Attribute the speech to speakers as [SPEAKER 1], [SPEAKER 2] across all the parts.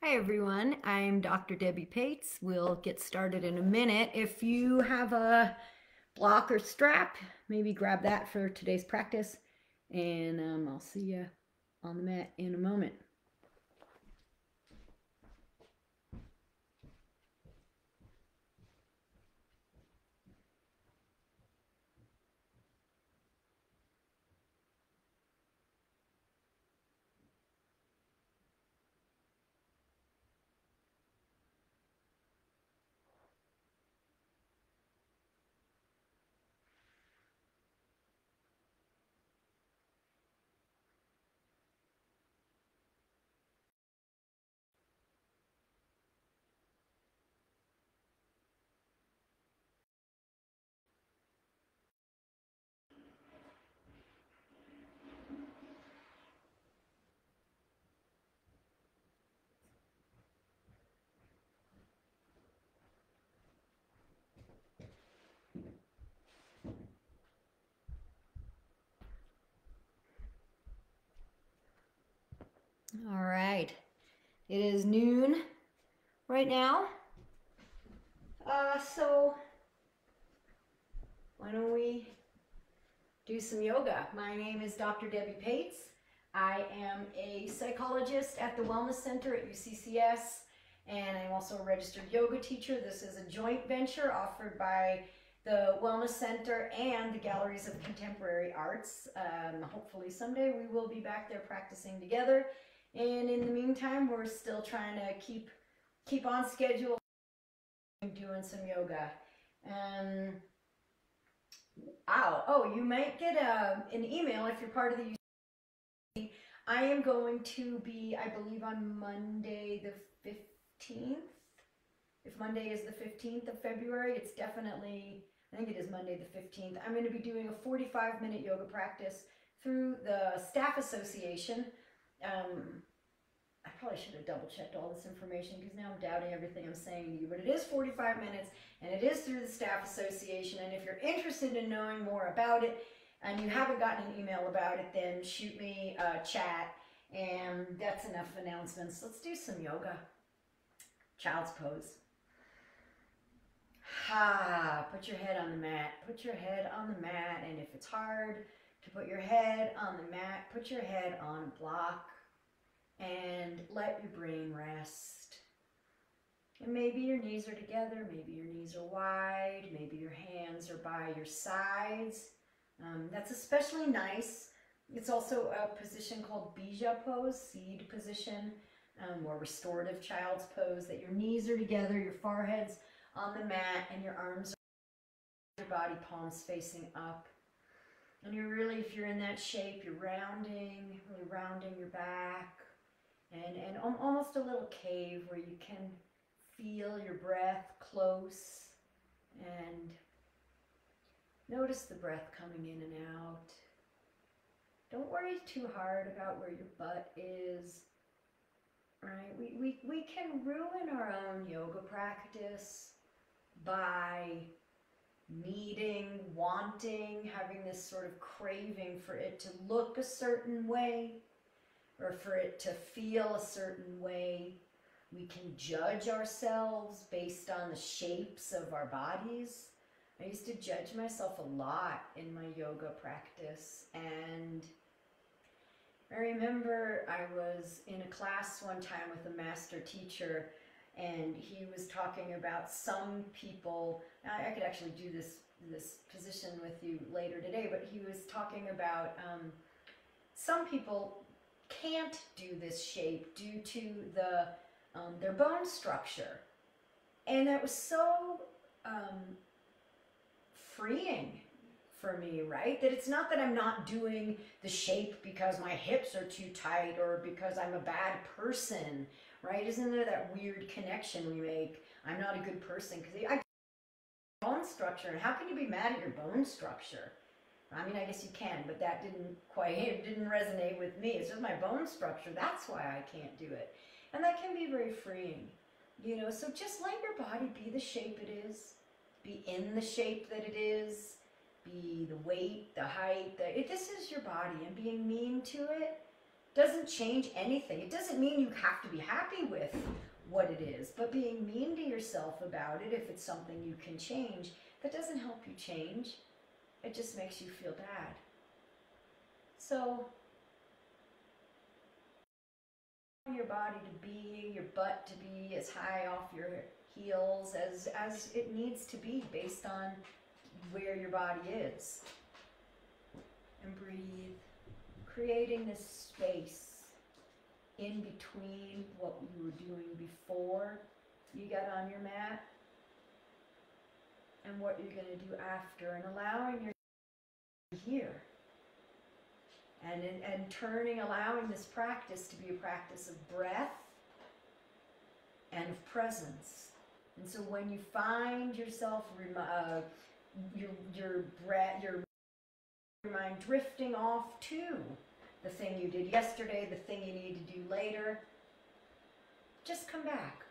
[SPEAKER 1] Hi everyone, I'm Dr. Debbie Pates. We'll get started in a minute. If you have a block or strap, maybe grab that for today's practice, and I'll see you on the mat in a moment. All right, it is noon right now. So why don't we do some yoga? My name is Dr. Debbie Pates. I am a psychologist at the Wellness Center at UCCS, and I'm also a registered yoga teacher. This is a joint venture offered by the Wellness Center and the Galleries of Contemporary Arts. Hopefully someday we will be back there practicing together. And in the meantime, we're still trying to keep on schedule doing some yoga. You might get an email if you're part of the UCC. I am going to be, I believe, on Monday the 15th. If Monday is the 15th of February, it's definitely, I think it is Monday the 15th. I'm going to be doing a 45-minute yoga practice through the Staff Association. I probably should have double-checked all this information because now I'm doubting everything I'm saying to you. But it is 45 minutes, and it is through the Staff Association. And if you're interested in knowing more about it, and you haven't gotten an email about it, then shoot me a chat. And that's enough announcements. Let's do some yoga. Child's pose. Put your head on the mat. Put your head on the mat. And if it's hard to put your head on the mat, put your head on a block. And let your brain rest. And maybe your knees are together, maybe your knees are wide, maybe your hands are by your sides. That's especially nice. It's also a position called Bija pose, seed position, or restorative child's pose, that your knees are together, your forehead's on the mat, and your arms are your body, palms facing up. And you're really, if you're in that shape, you're rounding, really rounding your back. And almost a little cave where you can feel your breath close and notice the breath coming in and out. Don't worry too hard about where your butt is, right? We can ruin our own yoga practice by needing, wanting, having this sort of craving for it to look a certain way, or for it to feel a certain way. We can judge ourselves based on the shapes of our bodies. I used to judge myself a lot in my yoga practice, and I remember I was in a class one time with a master teacher, and he was talking about some people. I could actually do this position with you later today, but he was talking about some people can't do this shape due to their bone structure. And that was so freeing for me, right? That it's not that I'm not doing the shape because my hips are too tight or because I'm a bad person, right? Isn't there that weird connection we make? I'm not a good person because I bone structure. And how can you be mad at your bone structure? I mean, I guess you can, but that didn't resonate with me. It's just my bone structure. That's why I can't do it. And that can be very freeing, you know. So just let your body be the shape it is, be in the shape that it is, be the weight, the height. This is your body, and being mean to it Doesn't change anything. It doesn't mean you have to be happy with what it is, but being mean to yourself about it, if it's something you can change, that doesn't help you change. It just makes you feel bad. So, your body to be, your butt to be as high off your heels as it needs to be based on where your body is. And breathe, creating this space in between what you were doing before you got on your mat and what you're going to do after, and allowing your here. And allowing this practice to be a practice of breath and of presence. And so when you find yourself, your mind drifting off to the thing you did yesterday, the thing you need to do later, just come back.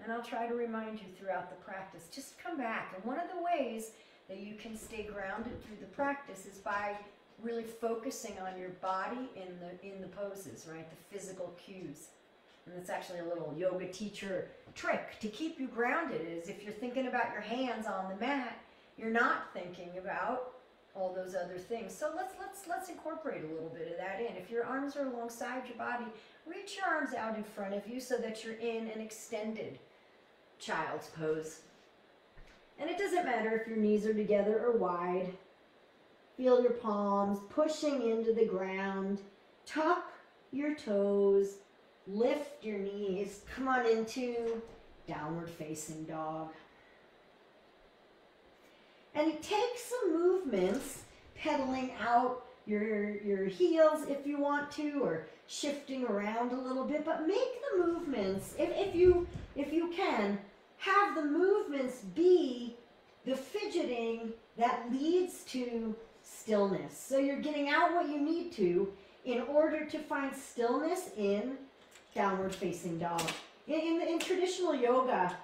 [SPEAKER 1] And I'll try to remind you throughout the practice, just come back. And one of the ways that you can stay grounded through the practice is by really focusing on your body in the poses, right? The physical cues. And that's actually a little yoga teacher trick to keep you grounded, is if you're thinking about your hands on the mat, you're not thinking about all those other things. So let's incorporate a little bit of that in. If your arms are alongside your body, reach your arms out in front of you so that you're in an extended child's pose. And it doesn't matter if your knees are together or wide. Feel your palms pushing into the ground. Tuck your toes. Lift your knees. Come on into downward facing dog. And it takes some movements, pedaling out your heels if you want to, or shifting around a little bit, but make the movements, if you can, have the movements be the fidgeting that leads to stillness. So you're getting out what you need to in order to find stillness in downward facing dog. In traditional yoga,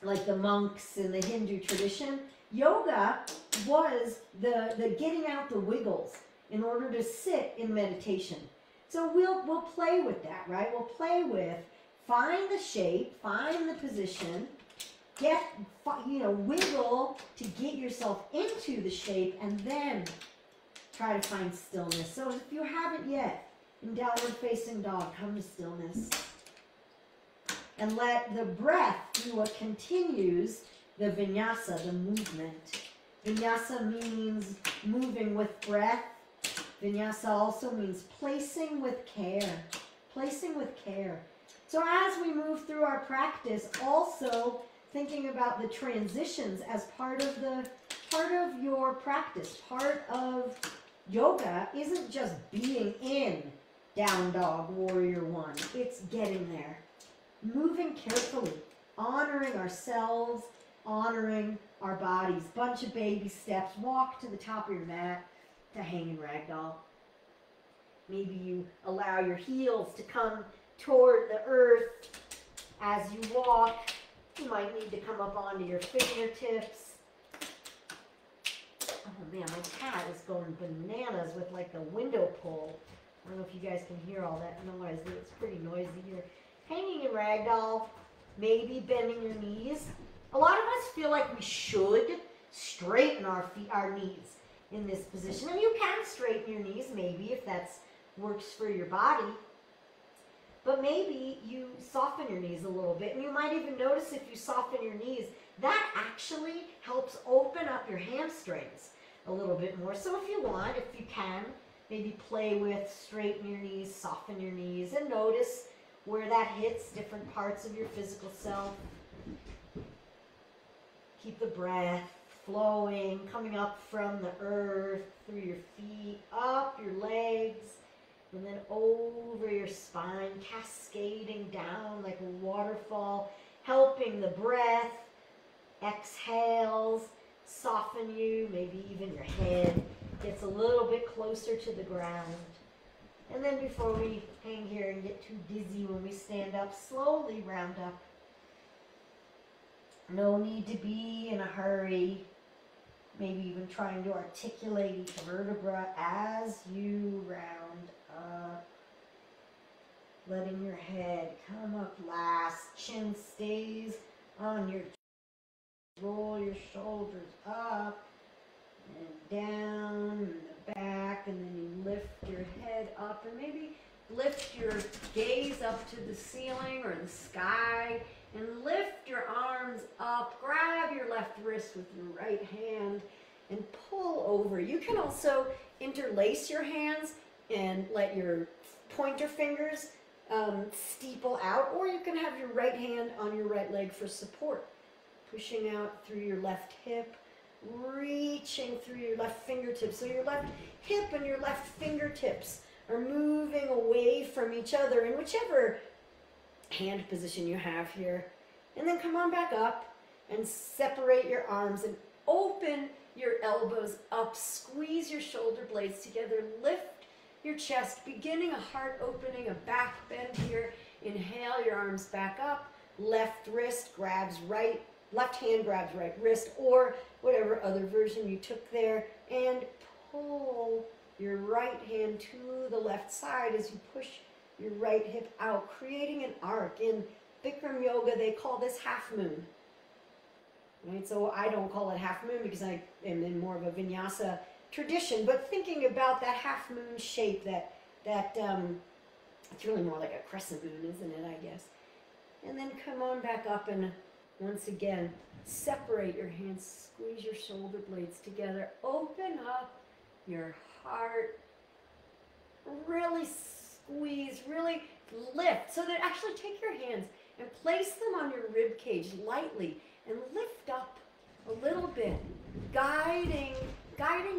[SPEAKER 1] like the monks in the Hindu tradition, yoga was the getting out the wiggles in order to sit in meditation. So we'll play with that, right? We'll play with, find the shape, find the position, wiggle to get yourself into the shape, and then try to find stillness. So if you haven't yet, in downward facing dog, come to stillness. And let the breath be what continues the vinyasa, the movement. Vinyasa means moving with breath. Vinyasa also means placing with care. Placing with care. So as we move through our practice, also thinking about the transitions as part of your practice. Part of yoga isn't just being in down dog, warrior one. It's getting there. Moving carefully, honoring ourselves, honoring our bodies. Bunch of baby steps. Walk to the top of your mat to hanging ragdoll. Maybe you allow your heels to come toward the earth as you walk. You might need to come up onto your fingertips. Oh man, my cat is going bananas with like the window pull. I don't know if you guys can hear all that noise. It's pretty noisy here. Hanging in ragdoll, maybe bending your knees. A lot of us feel like we should straighten our knees in this position. And you can straighten your knees, maybe, if that works for your body. But maybe you soften your knees a little bit. And you might even notice if you soften your knees, that actually helps open up your hamstrings a little bit more. So if you want, if you can, maybe play with straighten your knees, soften your knees, and notice where that hits different parts of your physical self. Keep the breath flowing, coming up from the earth, through your feet, up your legs, and then over your spine, cascading down like a waterfall, helping the breath, exhales, soften you, maybe even your head gets a little bit closer to the ground. And then before we hang here and get too dizzy when we stand up, slowly round up. No need to be in a hurry. Maybe even trying to articulate each vertebra as you round up. up. Letting your head come up last. Chin stays on your chest. Roll your shoulders up and down in the back, and then you lift your head up and maybe lift your gaze up to the ceiling or the sky and lift your arms up. Grab your left wrist with your right hand and pull over. You can also interlace your hands and let your pointer fingers steeple out, or you can have your right hand on your right leg for support. Pushing out through your left hip, reaching through your left fingertips. So your left hip and your left fingertips are moving away from each other in whichever hand position you have here. And then come on back up and separate your arms and open your elbows up. Squeeze your shoulder blades together. Lift your chest, beginning a heart opening, a back bend here. Inhale, your arms back up. Left wrist grabs right, left hand grabs right wrist, or whatever other version you took there. And pull your right hand to the left side as you push your right hip out, creating an arc. In Bikram yoga, they call this half moon. Right? So I don't call it half moon because I am in more of a vinyasa tradition, but thinking about that half moon shape, that it's really more like a crescent moon, isn't it, I guess. And then come on back up and once again, separate your hands, squeeze your shoulder blades together, open up your heart, really squeeze, really lift, so that actually take your hands and place them on your rib cage lightly and lift up a little bit, guiding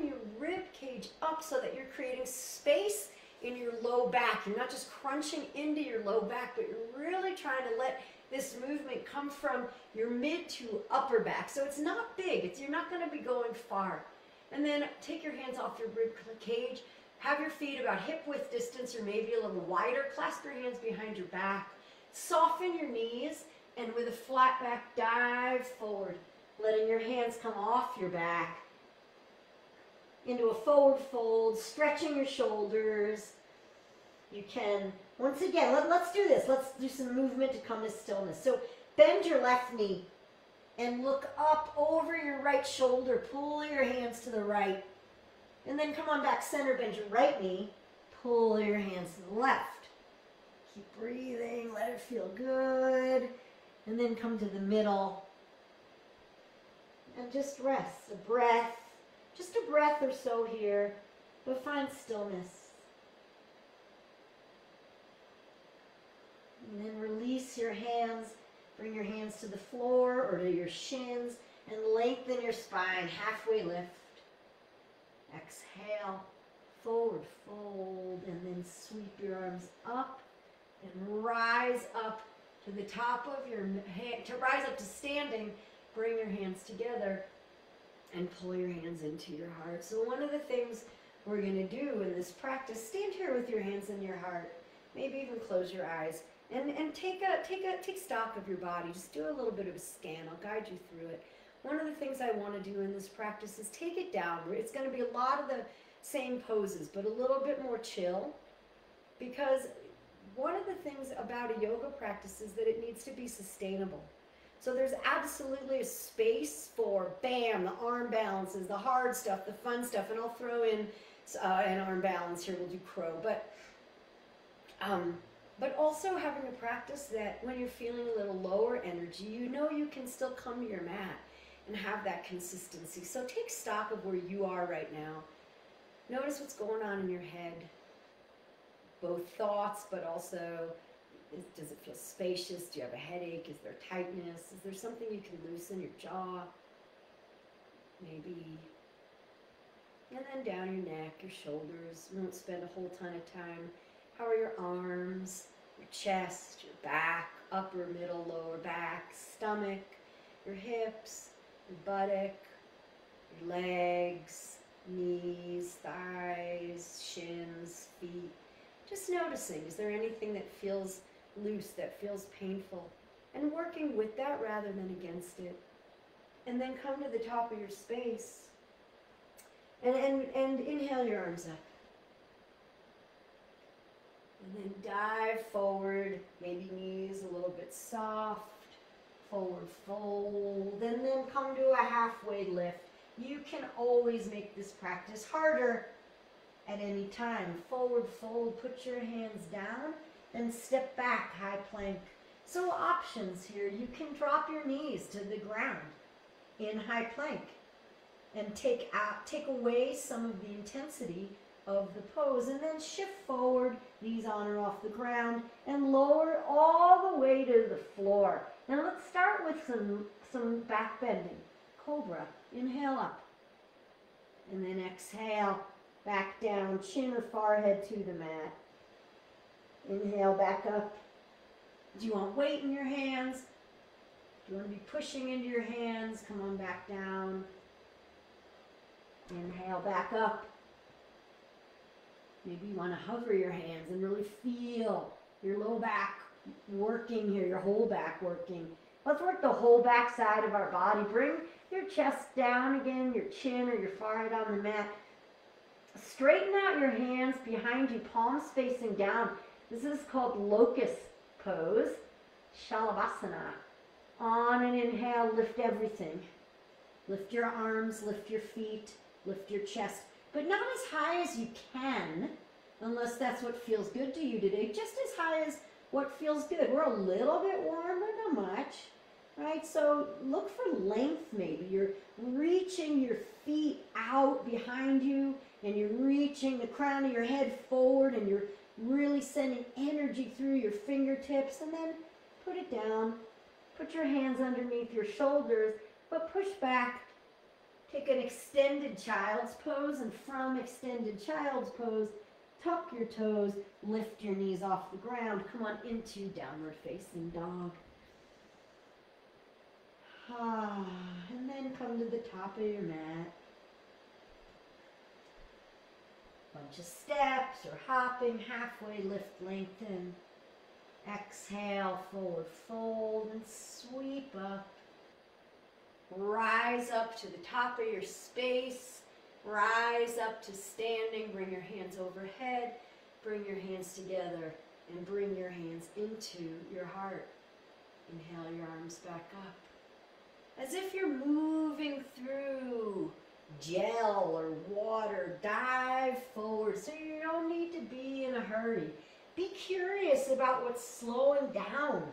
[SPEAKER 1] your rib cage up so that you're creating space in your low back. You're not just crunching into your low back, but you're really trying to let this movement come from your mid to upper back. So it's not big. You're not going to be going far. And then take your hands off your rib cage. Have your feet about hip width distance or maybe a little wider. Clasp your hands behind your back. Soften your knees, and with a flat back, dive forward, letting your hands come off your back into a forward fold, stretching your shoulders. You can, once again, let's do this. Let's do some movement to come to stillness. So bend your left knee and look up over your right shoulder. Pull your hands to the right. And then come on back center, bend your right knee. Pull your hands to the left. Keep breathing, let it feel good. And then come to the middle. And just rest, a breath. Just a breath or so here, but find stillness. And then release your hands. Bring your hands to the floor or to your shins and lengthen your spine. Halfway lift. Exhale, forward fold, and then sweep your arms up and rise up to the top of your hand, to rise up to standing. Bring your hands together and pull your hands into your heart. So one of the things we're going to do in this practice, stand here with your hands in your heart. Maybe even close your eyes and take stock of your body. Just do a little bit of a scan. I'll guide you through it. One of the things I want to do in this practice is take it down. It's going to be a lot of the same poses, but a little bit more chill, because one of the things about a yoga practice is that it needs to be sustainable. So there's absolutely a space for, bam, the arm balances, the hard stuff, the fun stuff, and I'll throw in an arm balance here. We'll do crow, but also having a practice that when you're feeling a little lower energy, you know you can still come to your mat and have that consistency. So take stock of where you are right now. Notice what's going on in your head, both thoughts, but also, does it feel spacious? Do you have a headache? Is there tightness? Is there something you can loosen, your jaw? Maybe. And then down your neck, your shoulders. We won't spend a whole ton of time. How are your arms, your chest, your back, upper, middle, lower back, stomach, your hips, your buttock, your legs, knees, thighs, shins, feet. Just noticing, is there anything that feels loose, that feels painful? And working with that rather than against it. And then come to the top of your space and inhale your arms up. And then dive forward, maybe knees a little bit soft, forward fold, and then come to a halfway lift. You can always make this practice harder at any time. Forward fold, put your hands down, then step back, high plank. So options here, you can drop your knees to the ground in high plank and take away some of the intensity of the pose, and then shift forward, knees on or off the ground, and lower all the way to the floor. Now let's start with some back bending. Cobra, inhale up, and then exhale, back down, chin or forehead to the mat. Inhale, back up. Do you want weight in your hands? Do you want to be pushing into your hands? Come on back down. Inhale, back up. Maybe you want to hover your hands and really feel your low back working here, your whole back working. Let's work the whole back side of our body. Bring your chest down again, your chin or your forehead on the mat. Straighten out your hands behind you, palms facing down. This is called locust pose, Shalabhasana. On an inhale, lift everything. Lift your arms, lift your feet, lift your chest. But not as high as you can, unless that's what feels good to you today. Just as high as what feels good. We're a little bit warm, but not much, right? So look for length maybe. You're reaching your feet out behind you, and you're reaching the crown of your head forward, and you're really sending energy through your fingertips, and then put it down. Put your hands underneath your shoulders, but push back. Take an extended child's pose, and from extended child's pose, tuck your toes, lift your knees off the ground. Come on into downward facing dog. And then come to the top of your mat. Bunch of steps or hopping, halfway lift, lengthen. Exhale, forward fold, and sweep up. Rise up to the top of your space. Rise up to standing. Bring your hands overhead. Bring your hands together and bring your hands into your heart. Inhale your arms back up. As if you're moving through gel or water. Dive forward so you don't need to be in a hurry. Be curious about what slowing down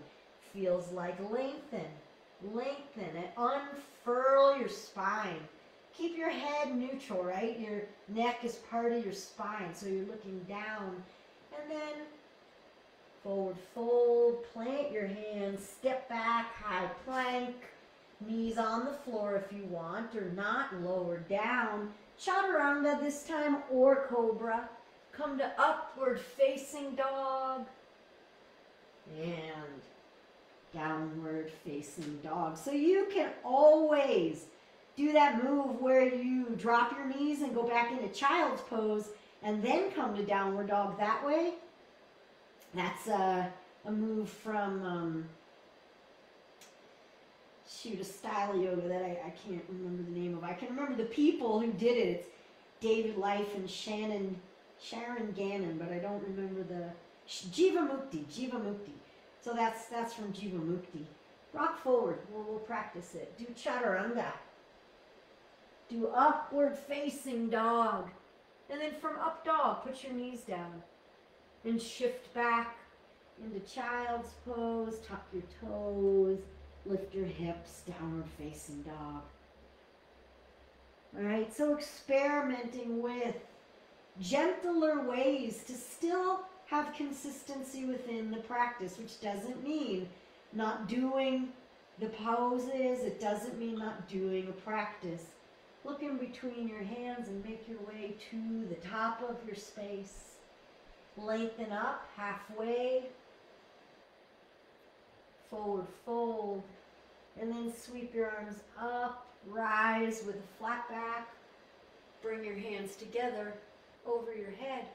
[SPEAKER 1] feels like. Lengthen. Lengthen and unfurl your spine. Keep your head neutral, right? Your neck is part of your spine, so you're looking down. And then forward fold, plant your hands, step back, high plank, knees on the floor if you want, or not, lower down. Chaturanga this time, or cobra. Come to upward facing dog. And downward facing dog. So you can always do that move where you drop your knees and go back into child's pose and then come to downward dog that way. That's a move from a style of yoga that I can't remember the name of. I can remember the people who did it. It's David Life and Sharon Gannon, but I don't remember the Jiva Mukti. So that's from Jiva Mukti. Rock forward. We'll practice it. Do chaturanga. Do upward facing dog. And then from up dog, put your knees down. And shift back into child's pose. Tuck your toes. Lift your hips. Downward facing dog. All right, so experimenting with gentler ways to still have consistency within the practice, which doesn't mean not doing the poses. It doesn't mean not doing a practice. Look in between your hands and make your way to the top of your space. Lengthen up halfway. Forward fold. And then sweep your arms up. Rise with a flat back. Bring your hands together over your head.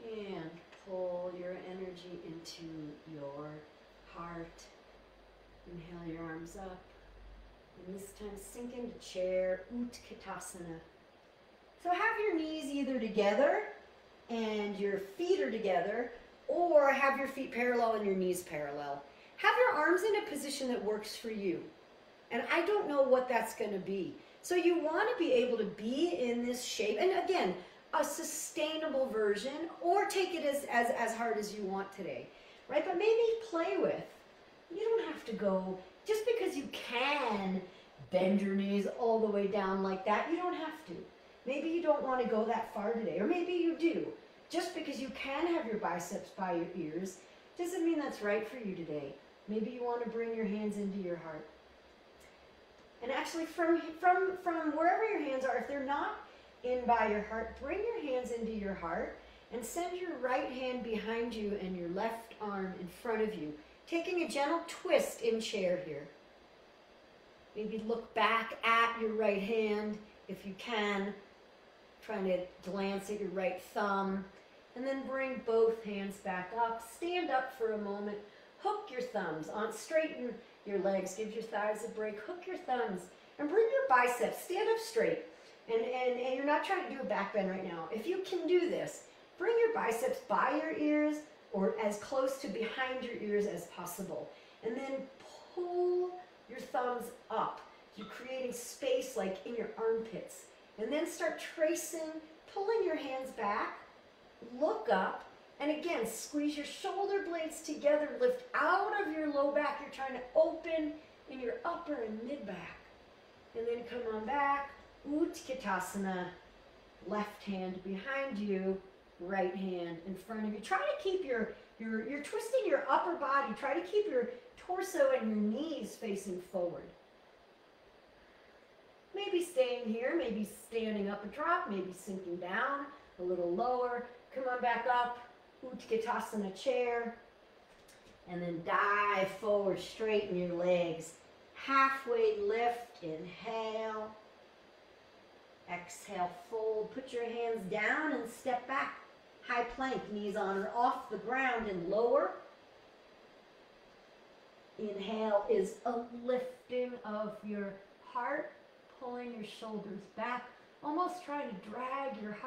[SPEAKER 1] And pull your energy into your heart. Inhale your arms up. And this time sink into chair, Utkatasana. So have your knees either together and your feet are together, or have your feet parallel and your knees parallel. Have your arms in a position that works for you. And I don't know what that's going to be. So you want to be able to be in this shape. And again, a sustainable version, or take it as hard as you want today, right? But maybe play with. You don't have to go, just because you can bend your knees all the way down like that, you don't have to. Maybe you don't want to go that far today, or maybe you do. Just because you can have your biceps by your ears doesn't mean that's right for you today. Maybe you want to bring your hands into your heart. And actually from wherever your hands are, if they're not in by your heart, bring your hands into your heart and send your right hand behind you and your left arm in front of you, taking a gentle twist in chair here. Maybe look back at your right hand if you can, trying to glance at your right thumb, and then bring both hands back up. Stand up for a moment. Hook your thumbs on, straighten your legs, give your thighs a break. Hook your thumbs and bring your biceps. Stand up straight. And you're not trying to do a back bend right now. If you can do this, bring your biceps by your ears or as close to behind your ears as possible. And then pull your thumbs up. You're creating space like in your armpits. And then start tracing, pulling your hands back, look up, and again, squeeze your shoulder blades together, lift out of your low back. You're trying to open in your upper and mid back. And then come on back, Utkatasana, left hand behind you, right hand in front of you. Try to keep you're twisting your upper body. Try to keep your torso and your knees facing forward. Maybe staying here, maybe standing up a drop, maybe sinking down a little lower. Come on back up, Utkatasana chair, and then dive forward, straighten your legs. Halfway lift, inhale. Exhale, fold. Put your hands down and step back. High plank, knees on or off the ground and lower. Inhale is a lifting of your heart, pulling your shoulders back, almost trying to drag your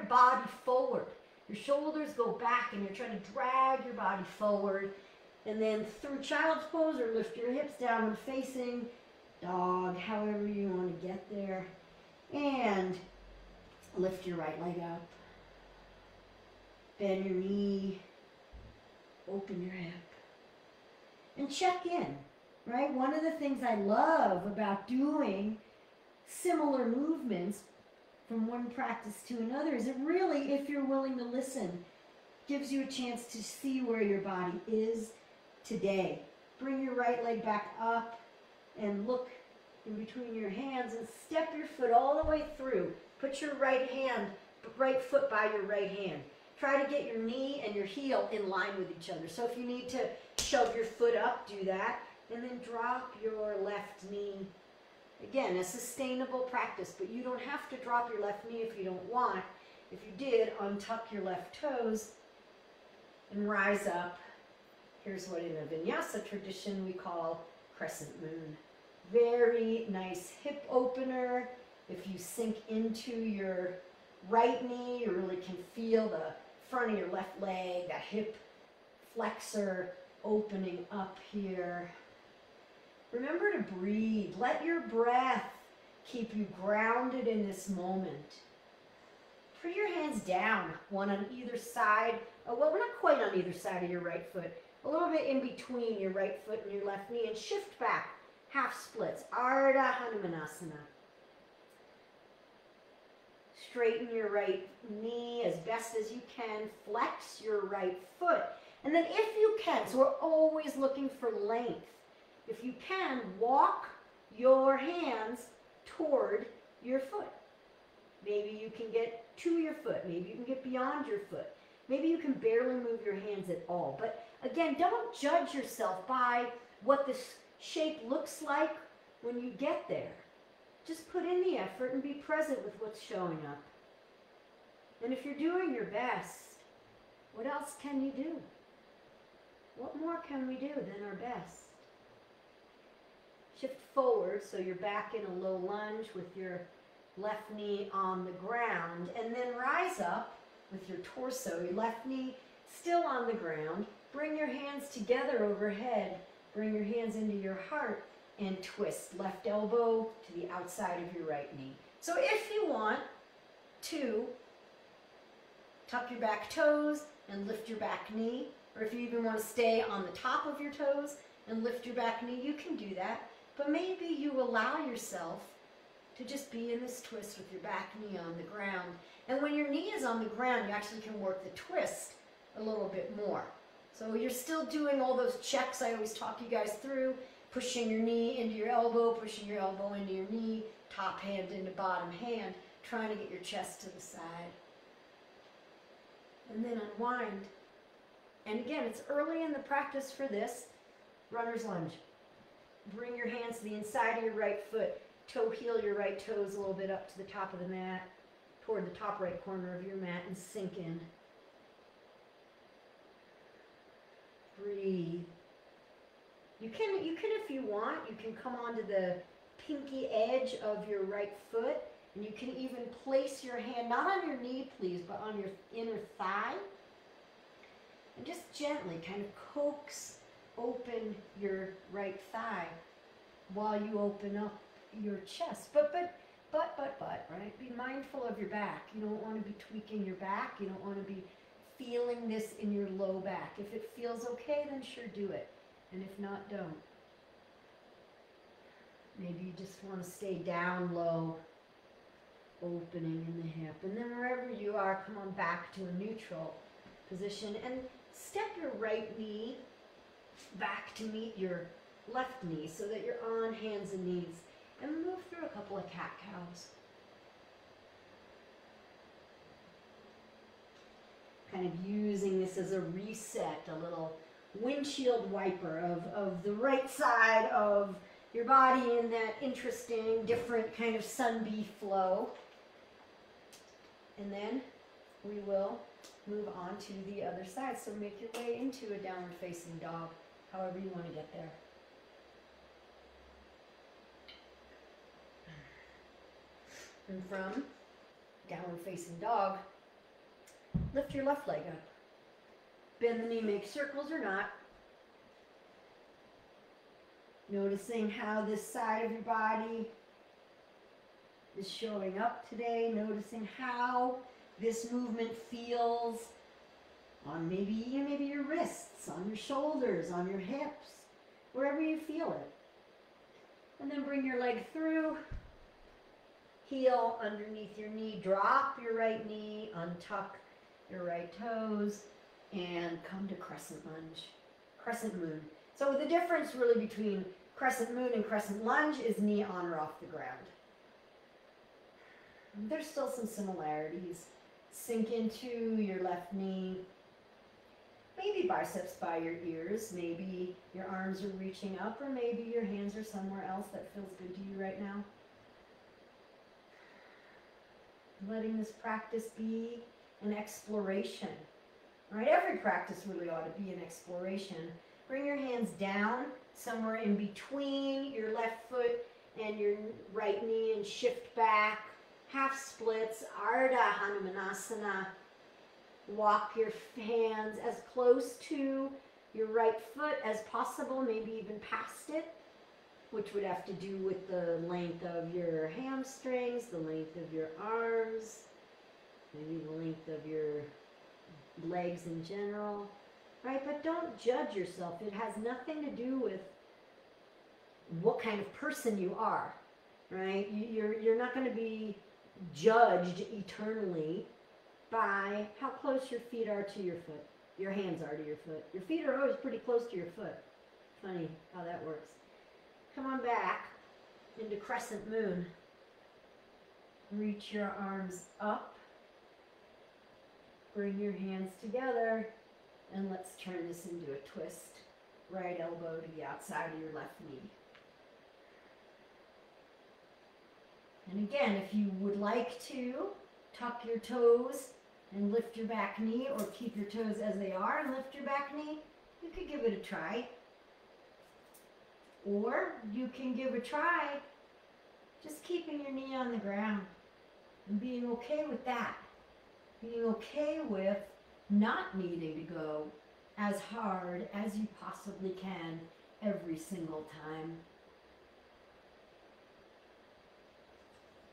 [SPEAKER 1] body forward. Your shoulders go back and you're trying to drag your body forward. And then through child's pose or lift your hips downward facing dog, however you want to get there. And lift your right leg up. Bend your knee. Open your hip. And check in, right? One of the things I love about doing similar movements from one practice to another is it really, if you're willing to listen, gives you a chance to see where your body is today. Bring your right leg back up and look in between your hands and step your foot all the way through. Put your right foot by your right hand. Try to get your knee and your heel in line with each other. So if you need to shove your foot up, do that. And then drop your left knee. Again, a sustainable practice, but you don't have to drop your left knee if you don't want. If you did, untuck your left toes and rise up. Here's what in a vinyasa tradition we call crescent moon. Very nice hip opener. If you sink into your right knee, you really can feel the front of your left leg, that hip flexor opening up here. Remember to breathe. Let your breath keep you grounded in this moment. Put your hands down, one on either side. Oh, well, we're not quite on either side of your right foot. A little bit in between your right foot and your left knee, and shift back. Half splits. Ardha Hanumanasana. Straighten your right knee as best as you can. Flex your right foot. And then if you can, so we're always looking for length. If you can, walk your hands toward your foot. Maybe you can get to your foot. Maybe you can get beyond your foot. Maybe you can barely move your hands at all. But again, don't judge yourself by what this shape looks like when you get there. Just put in the effort and be present with what's showing up. And if you're doing your best, what else can you do? What more can we do than our best? Shift forward so you're back in a low lunge with your left knee on the ground, and then rise up with your torso. Your left knee still on the ground. Bring your hands together overhead. Bring your hands into your heart and twist left elbow to the outside of your right knee. So if you want to tuck your back toes and lift your back knee, or if you even want to stay on the top of your toes and lift your back knee, you can do that. But maybe you allow yourself to just be in this twist with your back knee on the ground. And when your knee is on the ground, you actually can work the twist a little bit more. So you're still doing all those checks I always talk you guys through, pushing your knee into your elbow, pushing your elbow into your knee, top hand into bottom hand, trying to get your chest to the side. And then unwind. And again, it's early in the practice for this. Runner's lunge. Bring your hands to the inside of your right foot. Toe heel your right toes a little bit up to the top of the mat, toward the top right corner of your mat, and sink in. Breathe. You can, if you want, you can come onto the pinky edge of your right foot, and you can even place your hand, not on your knee, please, but on your inner thigh, and just gently kind of coax open your right thigh while you open up your chest. But, right? Be mindful of your back. You don't want to be tweaking your back. You don't want to be feeling this in your low back. If it feels okay, then sure, do it. And if not, don't. Maybe you just want to stay down low, opening in the hip. And then wherever you are, come on back to a neutral position and step your right knee back to meet your left knee so that you're on hands and knees, and move through a couple of cat-cows. Kind of using this as a reset, a little windshield wiper of the right side of your body in that interesting, different kind of sun-bee flow. And then we will move on to the other side. So make your way into a downward facing dog, however you want to get there. And from downward facing dog, lift your left leg up. Bend the knee, make circles or not. Noticing how this side of your body is showing up today. Noticing how this movement feels on maybe your wrists, on your shoulders, on your hips, wherever you feel it. And then bring your leg through. Heel underneath your knee. Drop your right knee. Untuck your right toes. And come to crescent lunge. Crescent moon. So the difference really between crescent moon and crescent lunge is knee on or off the ground. There's still some similarities. Sink into your left knee. Maybe biceps by your ears. Maybe your arms are reaching up, or maybe your hands are somewhere else that feels good to you right now. Letting this practice be an exploration. Right? Every practice really ought to be an exploration. Bring your hands down somewhere in between your left foot and your right knee and shift back. Half splits, Ardha Hanumanasana. Walk your hands as close to your right foot as possible, maybe even past it, which would have to do with the length of your hamstrings, the length of your arms, maybe the length of your legs in general, right? But don't judge yourself. It has nothing to do with what kind of person you are, right? You're not going to be judged eternally by how close your feet are to your foot, your hands are to your foot. Your feet are always pretty close to your foot. Funny how that works. Come on back into crescent moon. Reach your arms up. Bring your hands together, and let's turn this into a twist. Right elbow to the outside of your left knee. And again, if you would like to, tuck your toes and lift your back knee, or keep your toes as they are and lift your back knee, you could give it a try. Or you can give a try just keeping your knee on the ground and being okay with that. Being okay with not needing to go as hard as you possibly can every single time.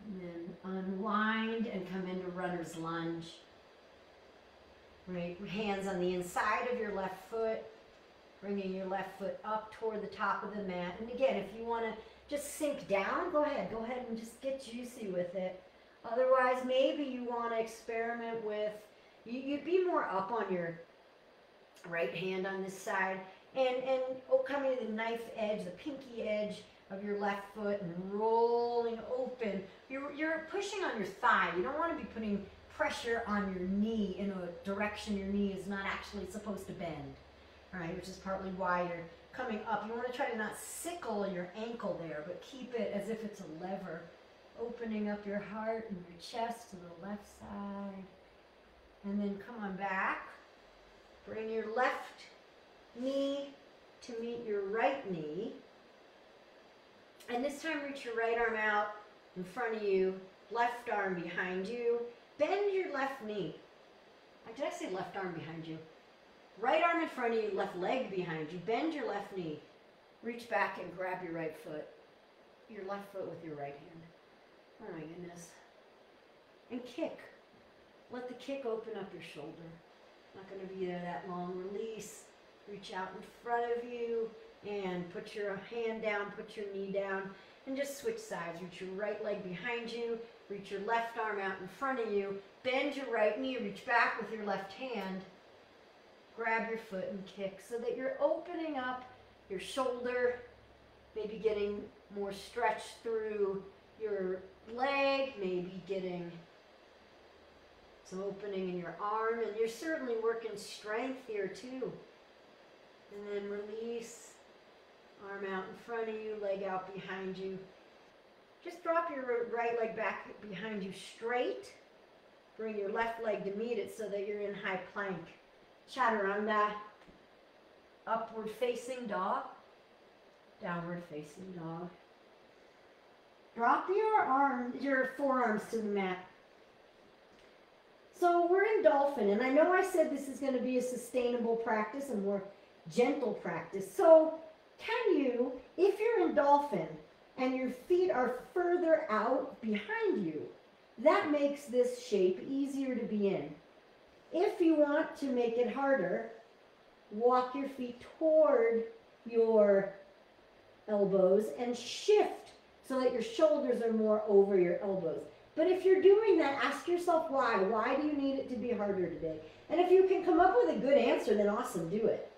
[SPEAKER 1] And then unwind and come into runner's lunge. Right, hands on the inside of your left foot, bringing your left foot up toward the top of the mat. And again, if you want to just sink down, go ahead and just get juicy with it. Otherwise, maybe you want to experiment with, you'd be more up on your right hand on this side and coming to the knife edge, the pinky edge of your left foot and rolling open. You're pushing on your thigh. You don't want to be putting pressure on your knee in a direction your knee is not actually supposed to bend, all right, which is partly why you're coming up. You want to try to not sickle your ankle there, but keep it as if it's a lever, opening up your heart and your chest to the left side. And then come on back. Bring your left knee to meet your right knee. And this time reach your right arm out in front of you, left arm behind you. Bend your left knee. Did I say left arm behind you? Right arm in front of you, left leg behind you. Bend your left knee. Reach back and grab your right foot. Your left foot with your right hand. Oh my goodness. And kick. Let the kick open up your shoulder. Not going to be there that long. Release. Reach out in front of you and put your hand down, put your knee down, and just switch sides. Reach your right leg behind you. Reach your left arm out in front of you. Bend your right knee. Reach back with your left hand. Grab your foot and kick so that you're opening up your shoulder, maybe getting more stretch through your leg, maybe getting some opening in your arm, and you're certainly working strength here too. And then release, arm out in front of you, leg out behind you. Just drop your right leg back behind you straight. Bring your left leg to meet it so that you're in high plank. Chaturanga, upward facing dog, downward facing dog. Drop your forearms to the mat. So we're in dolphin, and I know I said this is going to be a sustainable practice, a more gentle practice. So can you, if you're in dolphin and your feet are further out behind you, that makes this shape easier to be in. If you want to make it harder, walk your feet toward your elbows and shift so that your shoulders are more over your elbows. But if you're doing that, ask yourself why. Why do you need it to be harder today? And if you can come up with a good answer, then awesome, do it.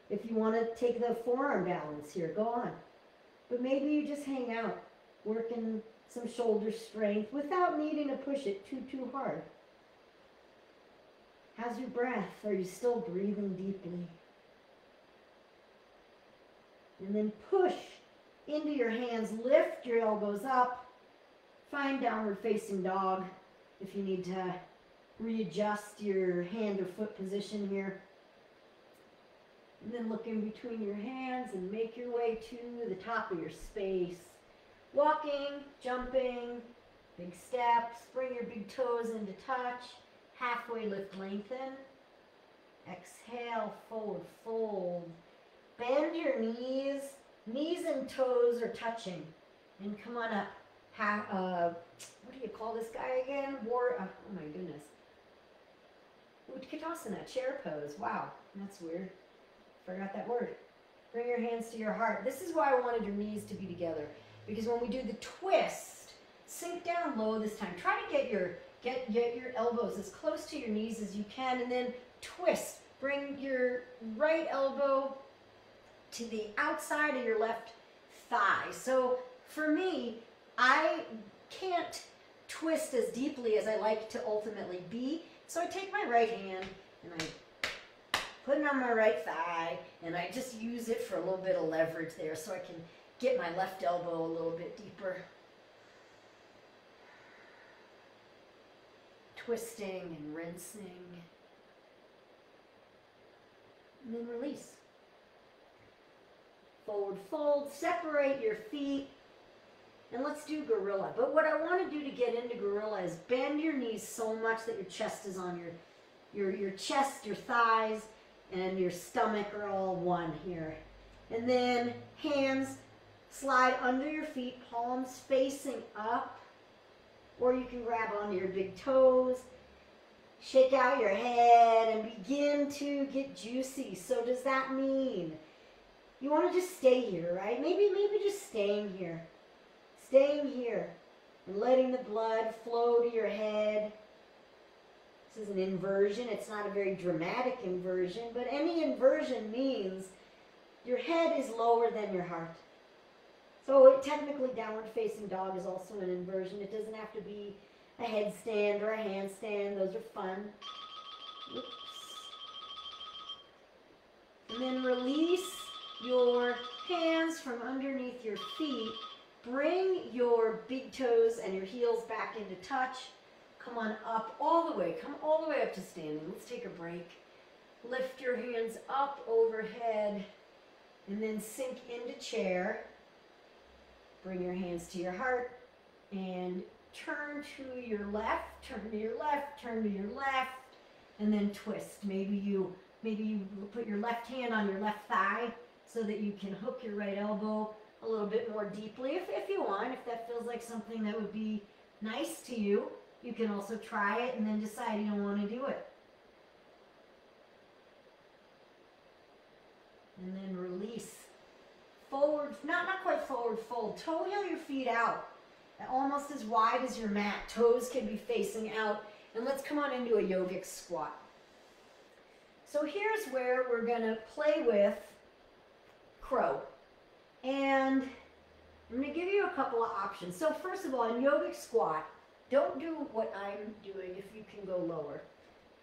[SPEAKER 1] If you want to take the forearm balance here, go on. But maybe you just hang out, working some shoulder strength without needing to push it too hard. How's your breath? Are you still breathing deeply? And then push into your hands, lift your elbows up. Find downward facing dog if you need to readjust your hand or foot position here. And then look in between your hands and make your way to the top of your space. Walking, jumping, big steps, bring your big toes into touch. Halfway lift, lengthen. Exhale, forward fold. Bend your knees. Knees and toes are touching. And come on up. What do you call this guy again? Oh my goodness. Utkatasana, chair pose. Wow, that's weird. Forgot that word. Bring your hands to your heart. This is why I wanted your knees to be together. Because when we do the twist, sink down low this time. Try to get your elbows as close to your knees as you can, and then twist. Bring your right elbow to the outside of your left thigh. So for me, I can't twist as deeply as I like to ultimately be. So I take my right hand and I put it on my right thigh, and I just use it for a little bit of leverage there so I can get my left elbow a little bit deeper. Twisting and rinsing. And then release. Forward fold, separate your feet, and let's do gorilla. But what I want to do to get into gorilla is bend your knees so much that your chest is on your chest, your thighs, and your stomach are all one here. And then hands slide under your feet, palms facing up, or you can grab onto your big toes. Shake out your head and begin to get juicy. So does that mean you want to just stay here, right? Maybe just staying here. Staying here and letting the blood flow to your head. This is an inversion. It's not a very dramatic inversion, but any inversion means your head is lower than your heart. So technically downward facing dog is also an inversion. It doesn't have to be a headstand or a handstand. Those are fun. Oops. And then release your hands from underneath your feet. Bring your big toes and your heels back into touch. Come on up all the way. Come all the way up to standing. Let's take a break. Lift your hands up overhead and then sink into chair. Bring your hands to your heart and turn to your left, turn to your left, turn to your left, and then twist. Maybe you put your left hand on your left thigh so that you can hook your right elbow a little bit more deeply if you want. If that feels like something that would be nice to you, you can also try it and then decide you don't want to do it. And then release. Forward, not quite forward fold. Toe heel your feet out, almost as wide as your mat. Toes can be facing out. And let's come on into a yogic squat. So here's where we're going to play with crow. And I'm going to give you a couple of options. So first of all, in yogic squat, don't do what I'm doing if you can go lower.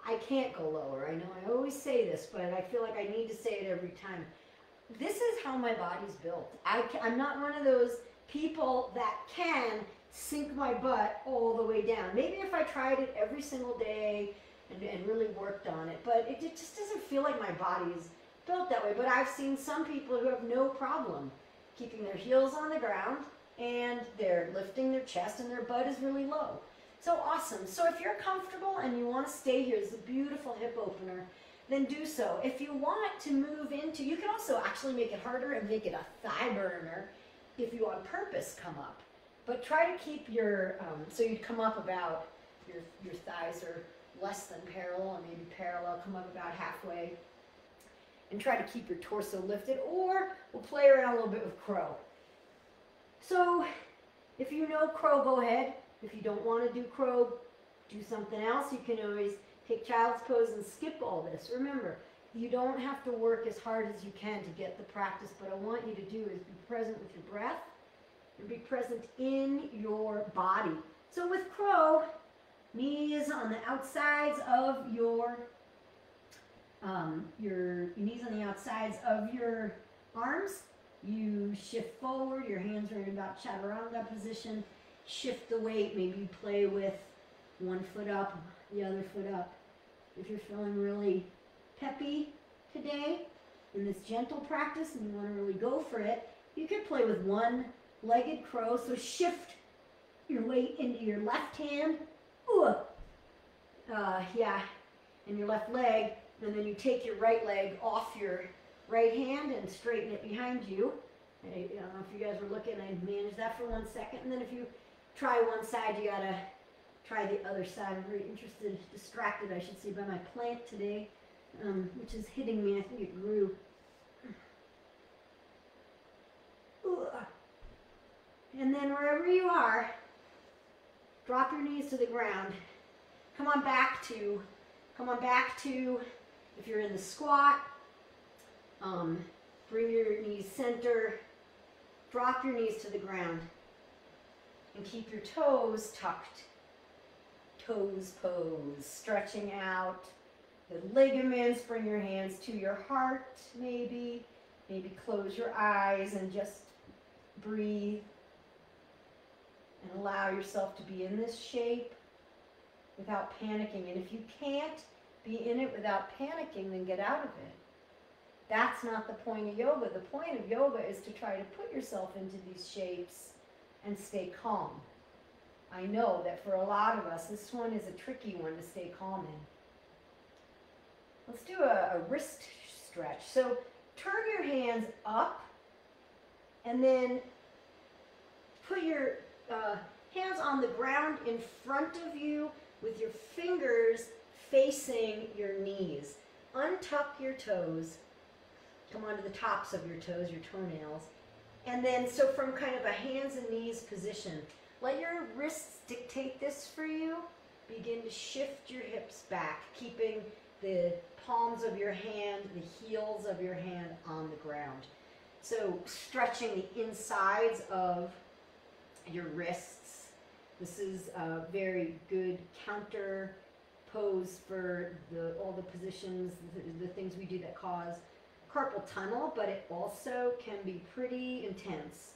[SPEAKER 1] I can't go lower. I know I always say this, but I feel like I need to say it every time. This is how my body's built. I'm not one of those people that can sink my butt all the way down. Maybe if I tried it every single day and really worked on it, but it just doesn't feel like my body is built that way. But I've seen some people who have no problem keeping their heels on the ground and they're lifting their chest and their butt is really low. So awesome. So if you're comfortable and you want to stay here, it's a beautiful hip opener, then do so. If you want to move into, you can also actually make it harder and make it a thigh burner if you on purpose come up. But try to keep your, so you'd come up about, your thighs are less than parallel, or maybe parallel, come up about halfway. And try to keep your torso lifted, or we'll play around a little bit with crow. So if you know crow, go ahead. If you don't want to do crow, do something else. You can always take child's pose and skip all this. Remember, you don't have to work as hard as you can to get the practice, but I want you to do is be present with your breath and be present in your body. So with crow, knees on the outsides of your knees on the outsides of your arms. You shift forward, your hands are in about chaturanga position. Shift the weight, maybe you play with one foot up, the other foot up. If you're feeling really peppy today in this gentle practice and you want to really go for it, you could play with one-legged crow. So shift your weight into your left hand, and your left leg, and then you take your right leg off your right hand and straighten it behind you. I don't know if you guys were looking, I managed that for 1 second, and then if you try one side, you gotta try the other side. I'm very distracted, I should say, by my plant today, which is hitting me. I think it grew. And then wherever you are, drop your knees to the ground. Come on back to, if you're in the squat, bring your knees center, drop your knees to the ground, and keep your toes tucked. Toes pose, stretching out the ligaments. Bring your hands to your heart, maybe close your eyes and just breathe and allow yourself to be in this shape without panicking. And if you can't be in it without panicking, then get out of it. That's not the point of yoga. The point of yoga is to try to put yourself into these shapes and stay calm. I know that for a lot of us, this one is a tricky one to stay calm in. Let's do a wrist stretch. So turn your hands up and then put your hands on the ground in front of you with your fingers facing your knees. Untuck your toes. Come onto the tops of your toes, your toenails. And then, so from kind of a hands and knees position, let your wrists dictate this for you. Begin to shift your hips back, keeping the palms of your hand, the heels of your hand on the ground. So stretching the insides of your wrists. This is a very good counter pose for all the positions, the things we do that cause carpal tunnel, but it also can be pretty intense.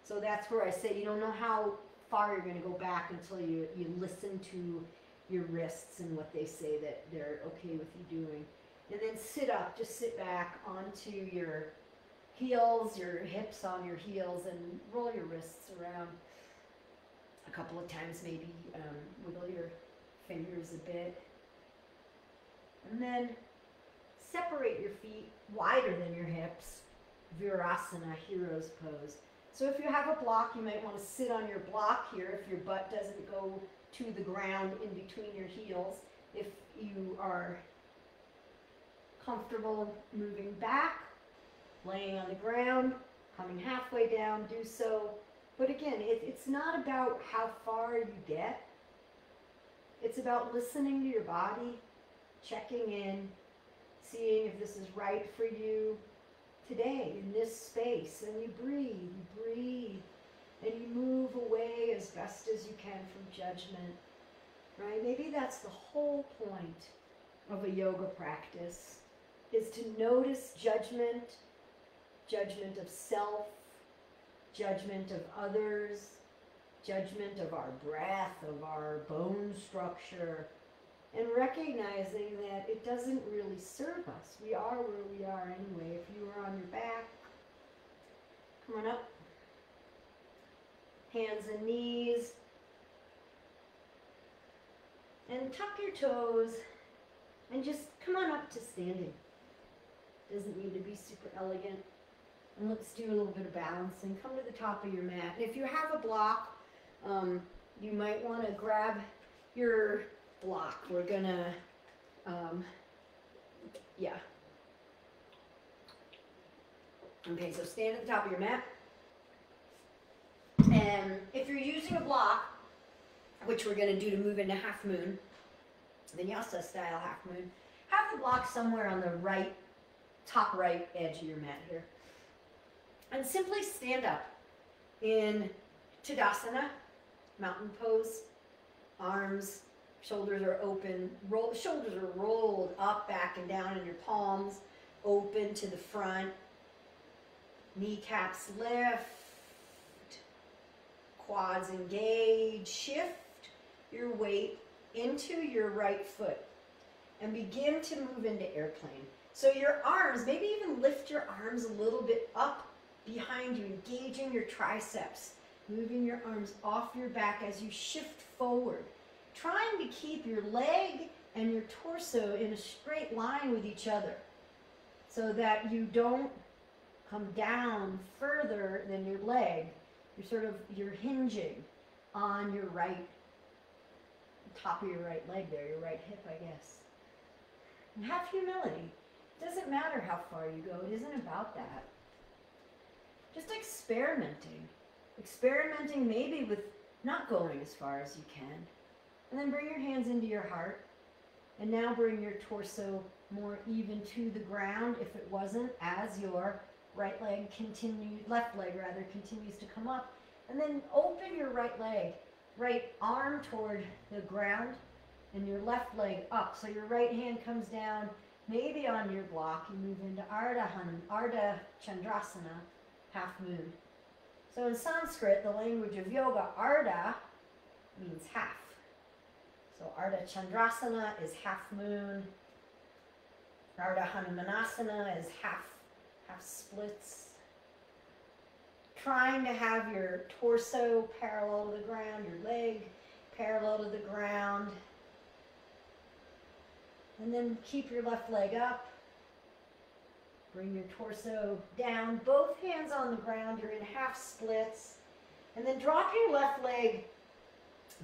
[SPEAKER 1] So that's where I say you don't know how far you're going to go back until you listen to your wrists and what they say that they're okay with you doing. And then sit up, just sit back onto your heels, your hips on your heels, and roll your wrists around a couple of times, maybe wiggle your fingers a bit. And then separate your feet wider than your hips, Virasana, hero's pose. So if you have a block, you might want to sit on your block here if your butt doesn't go to the ground in between your heels. If you are comfortable moving back, laying on the ground, coming halfway down, do so. But again, it's not about how far you get. It's about listening to your body, checking in, seeing if this is right for you today in this space. And you breathe, and you move away as best as you can from judgment, right? Maybe that's the whole point of a yoga practice, is to notice judgment, judgment of self, judgment of others, judgment of our breath, of our bone structure, and recognizing that it doesn't really serve us. We are where we are anyway. If you are on your back, come on up. Hands and knees. And tuck your toes and just come on up to standing. Doesn't need to be super elegant. And let's do a little bit of balancing. Come to the top of your mat. And if you have a block, you might want to grab your block. We're gonna, yeah. Okay, so stand at the top of your mat. And if you're using a block, which we're gonna do to move into half moon, vinyasa style half moon, have the block somewhere on the right, top right edge of your mat here. And simply stand up in Tadasana, mountain pose, arms, shoulders are open, shoulders are rolled up, back, and down in your palms, open to the front, kneecaps lift, quads engage, shift your weight into your right foot and begin to move into airplane. So your arms, maybe even lift your arms a little bit up behind you, engaging your triceps, moving your arms off your back as you shift forward, trying to keep your leg and your torso in a straight line with each other so that you don't come down further than your leg. You're hinging on your right, top of your right leg there, your right hip, I guess. And have humility. It doesn't matter how far you go. It isn't about that. Just experimenting. Experimenting maybe with not going as far as you can. And then bring your hands into your heart. And now bring your torso more even to the ground if it wasn't, as your left leg continues to come up. And then open your right leg, right arm toward the ground, and your left leg up. So your right hand comes down, maybe on your block. You move into Ardha Chandrasana, half moon. So in Sanskrit, the language of yoga, Ardha means half. So Ardha Chandrasana is half moon. Ardha Hanumanasana is half splits. Trying to have your torso parallel to the ground, your leg parallel to the ground. And then keep your left leg up. Bring your torso down, both hands on the ground. You're in half splits. And then drop your left leg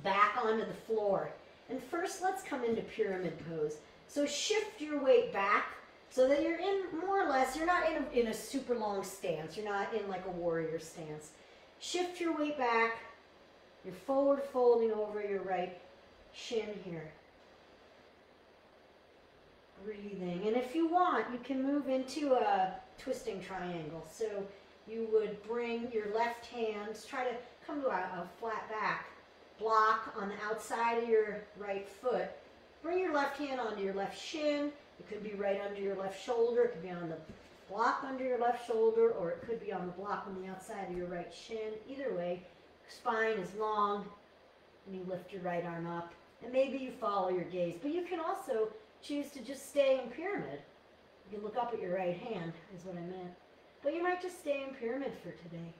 [SPEAKER 1] back onto the floor. And first, let's come into pyramid pose. So shift your weight back so that you're in more or less, you're not in a super long stance. You're not in like a warrior stance. Shift your weight back. You're forward folding over your right shin here. Breathing. And if you want, you can move into a twisting triangle. So you would bring your left hand, try to come to a flat back block on the outside of your right foot. Bring your left hand onto your left shin. It could be right under your left shoulder. It could be on the block under your left shoulder, or it could be on the block on the outside of your right shin. Either way, spine is long, and you lift your right arm up. And maybe you follow your gaze, but you can also choose to just stay in pyramid. You can look up at your right hand, is what I meant. But you might just stay in pyramid for today.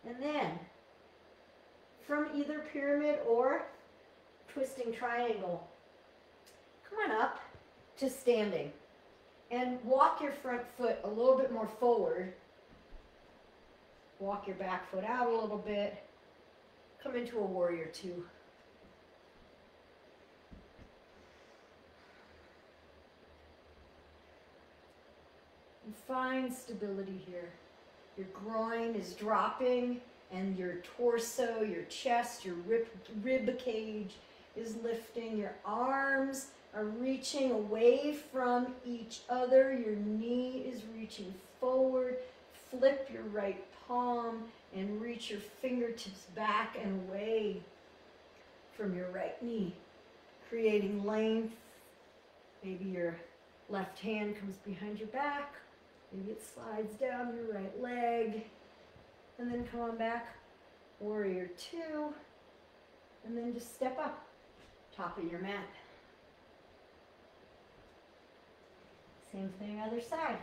[SPEAKER 1] And then, from either pyramid or twisting triangle, come on up to standing. And walk your front foot a little bit more forward. Walk your back foot out a little bit. Come into a warrior two. And find stability here. Your groin is dropping and your torso, your chest, your rib cage is lifting. Your arms are reaching away from each other. Your knee is reaching forward. Flip your right palm and reach your fingertips back and away from your right knee, creating length. Maybe your left hand comes behind your back. Maybe it slides down your right leg. And then come on back, warrior two. And then just step up, top of your mat. Same thing, other side.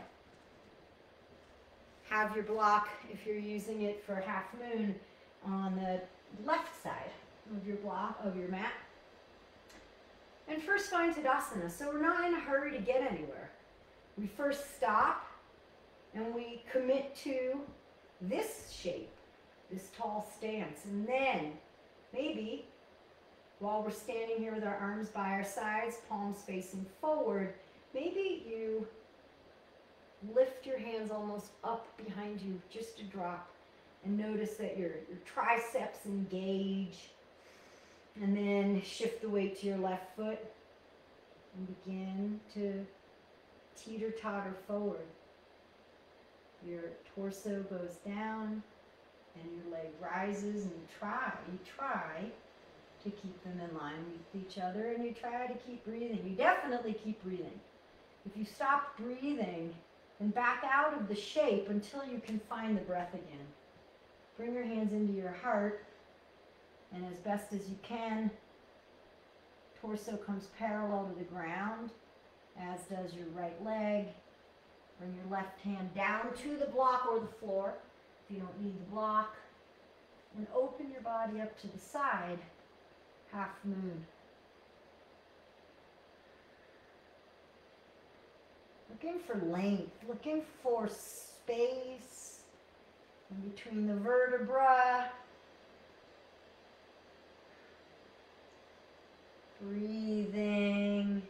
[SPEAKER 1] Have your block, if you're using it for half moon, on the left side of your block, of your mat. And first find Tadasana. So we're not in a hurry to get anywhere. We first stop and we commit to this shape, this tall stance. And then maybe while we're standing here with our arms by our sides, palms facing forward, maybe you lift your hands almost up behind you, just a drop, and notice that your triceps engage. And then shift the weight to your left foot and begin to teeter-totter forward. Your torso goes down and your leg rises, and you try to keep them in line with each other, and you try to keep breathing. You definitely keep breathing. If you stop breathing, then back out of the shape until you can find the breath again. Bring your hands into your heart, and as best as you can, torso comes parallel to the ground, as does your right leg. Bring your left hand down to the block or the floor, if you don't need the block. And open your body up to the side, half moon. Looking for length, looking for space in between the vertebra. Breathing.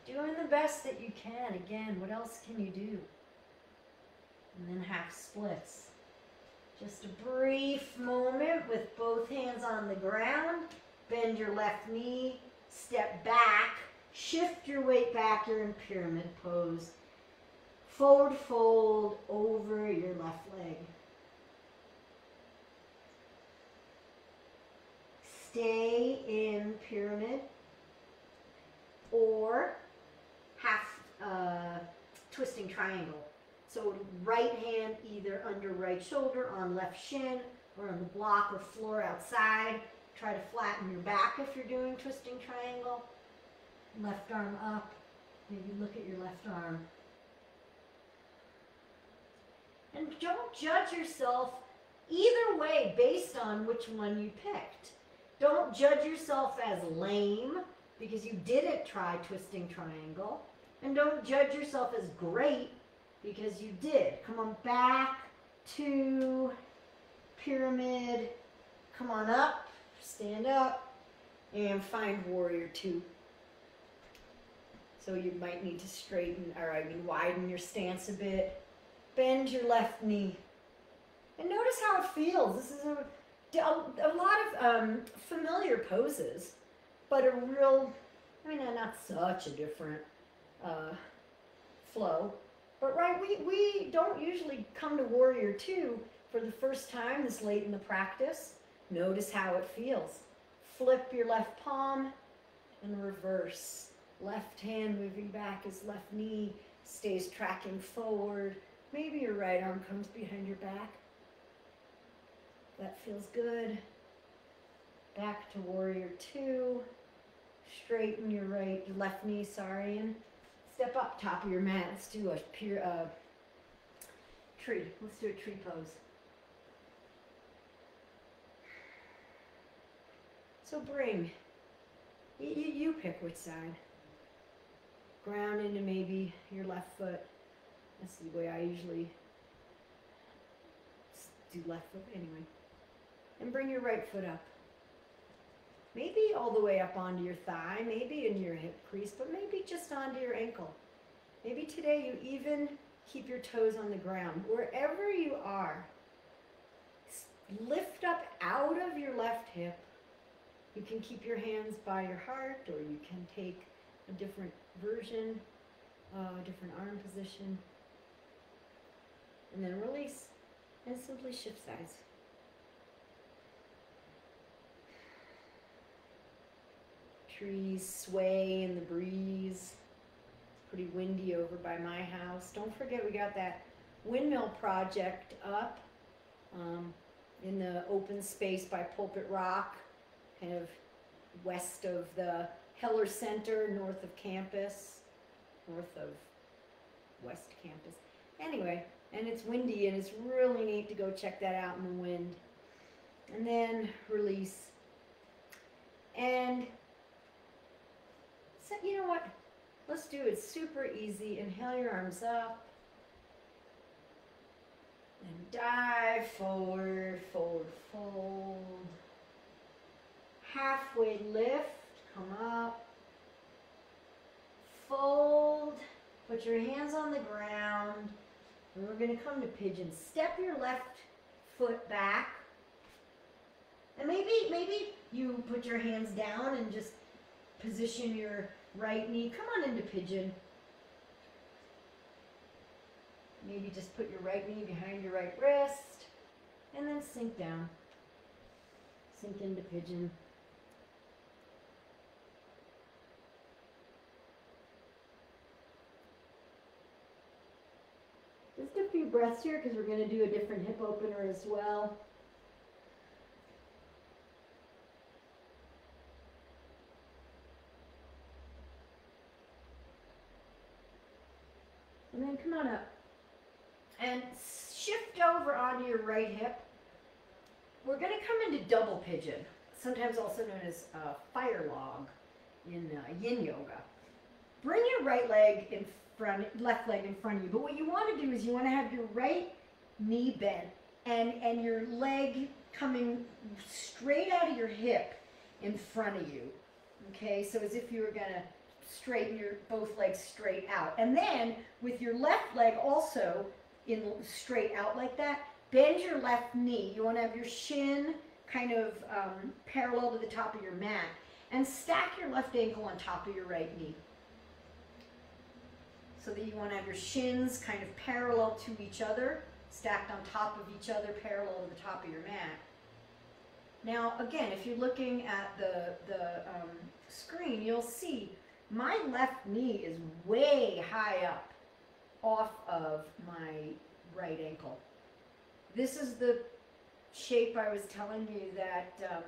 [SPEAKER 1] Doing the best that you can. Again, what else can you do? And then half splits. Just a brief moment with both hands on the ground. Bend your left knee. Step back. Shift your weight back. You're in pyramid pose. Forward fold over your left leg. Stay in pyramid or half twisting triangle. So right hand either under right shoulder, on left shin, or on the block or floor outside. Try to flatten your back if you're doing twisting triangle. Left arm up. Maybe look at your left arm. And don't judge yourself either way based on which one you picked. Don't judge yourself as lame because you didn't try twisting triangle. And don't judge yourself as great because you did. Come on back to pyramid. Come on up, stand up, and find warrior two. So you might need to straighten, or I mean widen your stance a bit. Bend your left knee. And notice how it feels. This is a lot of familiar poses, but a real, I mean, not such a different flow. But right, we don't usually come to warrior two for the first time this late in the practice. Notice how it feels. Flip your left palm and reverse. Left hand moving back as left knee stays tracking forward. Maybe your right arm comes behind your back. That feels good. Back to warrior two. Straighten your left knee, sorry, and step up top of your mat. Let's do a tree. Let's do a tree pose. So bring, you pick which side. Ground into maybe your left foot. That's the way I usually do left foot anyway. And bring your right foot up. Maybe all the way up onto your thigh, maybe in your hip crease, but maybe just onto your ankle. Maybe today you even keep your toes on the ground. Wherever you are, lift up out of your left hip. You can keep your hands by your heart, or you can take a different version, a different arm position. And then release and simply shift sides. Trees sway in the breeze. It's pretty windy over by my house. Don't forget we got that windmill project up in the open space by Pulpit Rock, kind of west of the Heller Center, north of West Campus. Anyway, and it's windy and it's really neat to go check that out in the wind. And then release. And so, you know what? Let's do it super easy. Inhale your arms up. And dive forward, forward, fold. Halfway lift, come up. Fold. Put your hands on the ground. And we're going to come to pigeon. Step your left foot back. And maybe you put your hands down and just position your right knee. Come on into pigeon. Maybe just put your right knee behind your right wrist. And then sink down. Sink into pigeon. Just a few breaths here because we're going to do a different hip opener as well. And then come on up. And shift over onto your right hip. We're going to come into double pigeon, sometimes also known as fire log in yin yoga. Bring your right leg in front, left leg in front of you. But what you want to do is you want to have your right knee bent and your leg coming straight out of your hip in front of you. Okay, so as if you were going to straighten your both legs straight out. And then with your left leg also in straight out like that, bend your left knee. You want to have your shin kind of parallel to the top of your mat. And stack your left ankle on top of your right knee. So that you want to have your shins kind of parallel to each other, stacked on top of each other, parallel to the top of your mat. Now, again, if you're looking at the screen, you'll see my left knee is way high up off of my right ankle. This is the shape I was telling you that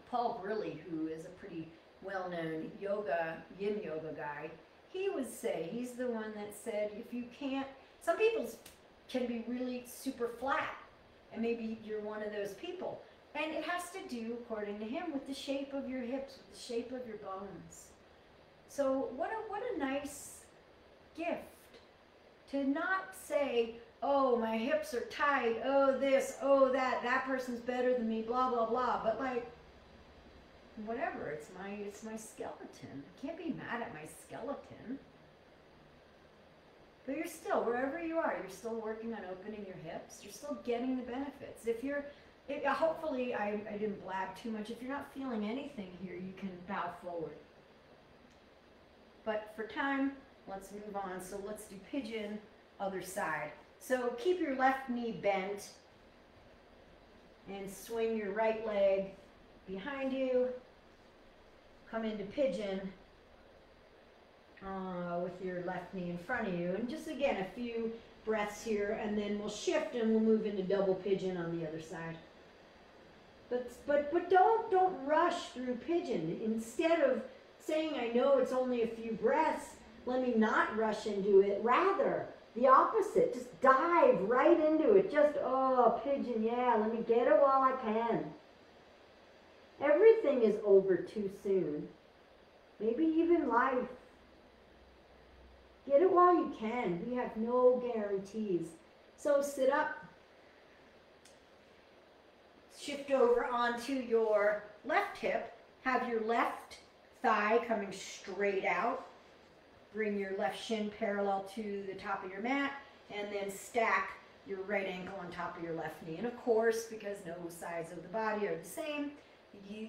[SPEAKER 1] Paul Grilly, who is a pretty well-known yin yoga guy, he would say, he's the one that said, if you can't, some people can be really super flat, and maybe you're one of those people. And it has to do, according to him, with the shape of your hips, with the shape of your bones. So what a nice gift to not say, oh, my hips are tight, oh this, oh that person's better than me, blah blah blah. But like, whatever, it's my skeleton. I can't be mad at my skeleton. But you're still, wherever you are, you're still working on opening your hips. You're still getting the benefits. Hopefully I didn't blab too much. If you're not feeling anything here, you can bow forward. But for time, let's move on. So let's do pigeon, other side. So keep your left knee bent and swing your right leg behind you. Come into pigeon with your left knee in front of you. And just again, a few breaths here, and then we'll shift and we'll move into double pigeon on the other side. But don't rush through pigeon. Instead of saying, I know it's only a few breaths, let me not rush into it. Rather, the opposite. Just dive right into it. Just, oh, pigeon, yeah, let me get it while I can. Everything is over too soon. Maybe even life. Get it while you can. We have no guarantees. So sit up. Shift over onto your left hip. Have your left thigh coming straight out. Bring your left shin parallel to the top of your mat, and then stack your right ankle on top of your left knee. And of course, because no sides of the body are the same,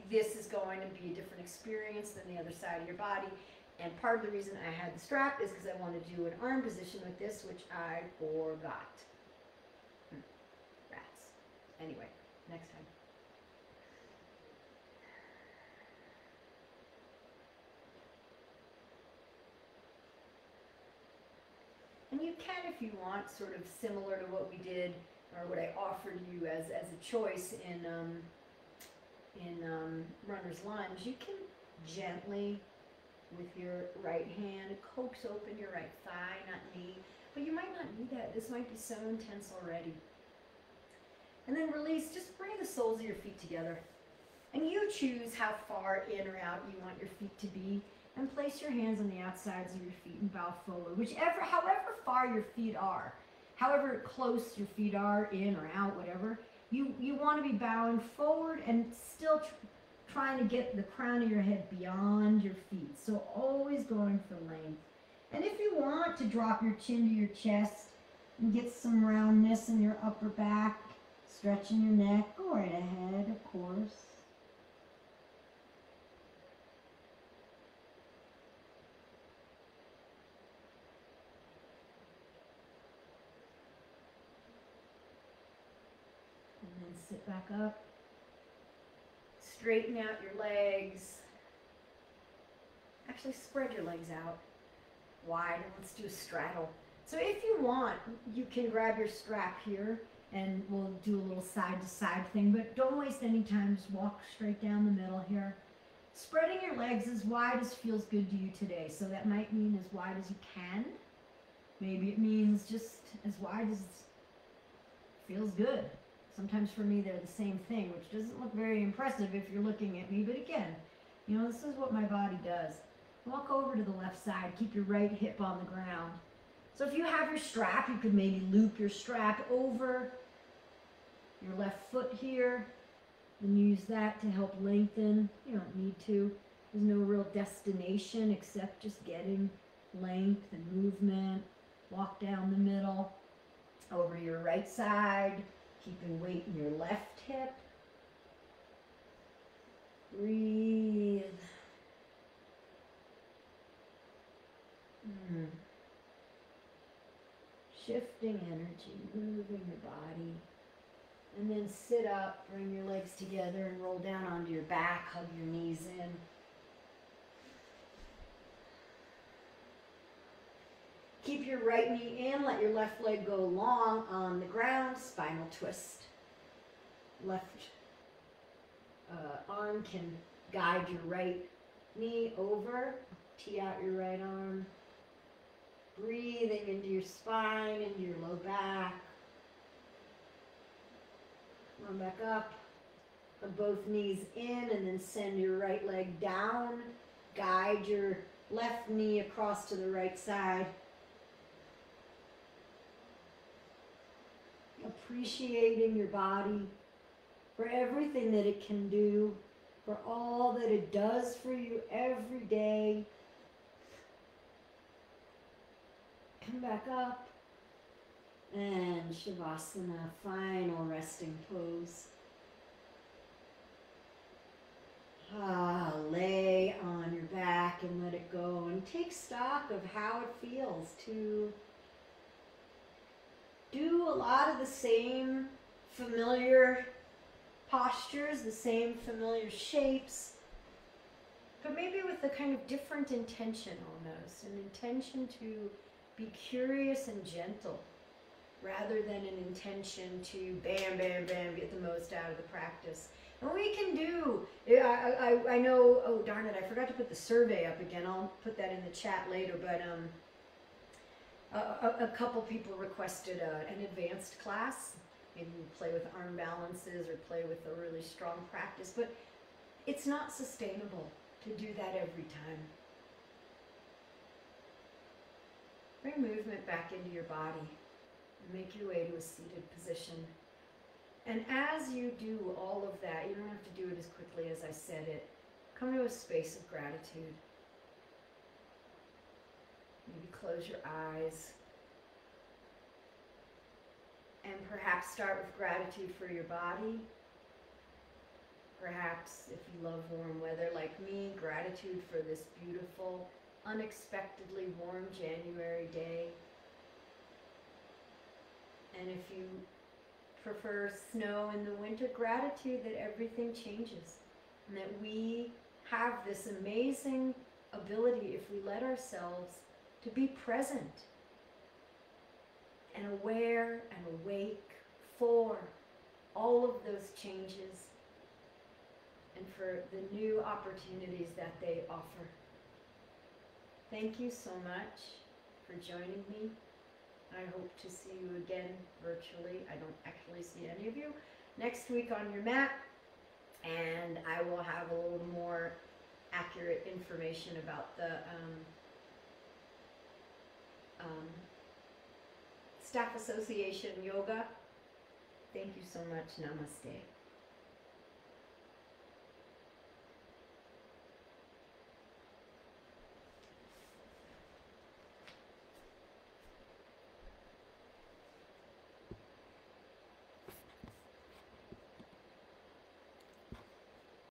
[SPEAKER 1] this is going to be a different experience than the other side of your body. And part of the reason I had the strap is because I wanted to do an arm position with this, which I forgot. Rats. Anyway, next time. And you can, if you want, sort of similar to what we did, or what I offered you as a choice in runner's lunge, you can gently, with your right hand, coax open your right thigh, not knee. But you might not need that. This might be so intense already. And then release. Just bring the soles of your feet together. And you choose how far in or out you want your feet to be. And place your hands on the outsides of your feet and bow forward. However far your feet are, however close your feet are, in or out, whatever, you want to be bowing forward and still trying to get the crown of your head beyond your feet. So always going for length. And if you want to drop your chin to your chest and get some roundness in your upper back, stretching your neck, go right ahead, of course. Sit back up, straighten out your legs, actually spread your legs out wide, and let's do a straddle. So if you want, you can grab your strap here and we'll do a little side to side thing, but don't waste any time, just walk straight down the middle here. Spreading your legs as wide as feels good to you today, so that might mean as wide as you can. Maybe it means just as wide as feels good. Sometimes for me they're the same thing, which doesn't look very impressive if you're looking at me, but again, you know, this is what my body does. Walk over to the left side, keep your right hip on the ground. So if you have your strap, you could maybe loop your strap over your left foot here and use that to help lengthen. You don't need to. There's no real destination except just getting length and movement. Walk down the middle, over your right side. Keeping weight in your left hip. Breathe. Shifting energy, moving your body. And then sit up, bring your legs together and roll down onto your back, hug your knees in. Keep your right knee in, let your left leg go long on the ground, spinal twist. Left arm can guide your right knee over, tee out your right arm. Breathing into your spine, into your low back. Come on back up. both knees in, and then send your right leg down. Guide your left knee across to the right side. Appreciating your body for everything that it can do, for all that it does for you every day. Come back up. And Shavasana, final resting pose. Lay on your back and let it go, and take stock of how it feels to do a lot of the same familiar postures, the same familiar shapes, but maybe with a kind of different intention almost, an intention to be curious and gentle, rather than an intention to bam, bam, bam, get the most out of the practice. And we can do, I know, oh darn it, I forgot to put the survey up again. I'll put that in the chat later, but a couple people requested an advanced class. Maybe play with arm balances or play with a really strong practice, but it's not sustainable to do that every time. Bring movement back into your body and make your way to a seated position. And as you do all of that, you don't have to do it as quickly as I said it. Come to a space of gratitude. Maybe close your eyes. And perhaps start with gratitude for your body. Perhaps, if you love warm weather like me, gratitude for this beautiful, unexpectedly warm January day. And if you prefer snow in the winter, gratitude that everything changes and that we have this amazing ability, if we let ourselves, to be present and aware and awake for all of those changes and for the new opportunities that they offer. Thank you so much for joining me. I hope to see you again virtually. I don't actually see any of you next week on your mat, and I will have a little more accurate information about the Staff Association Yoga. Thank you so much. Namaste.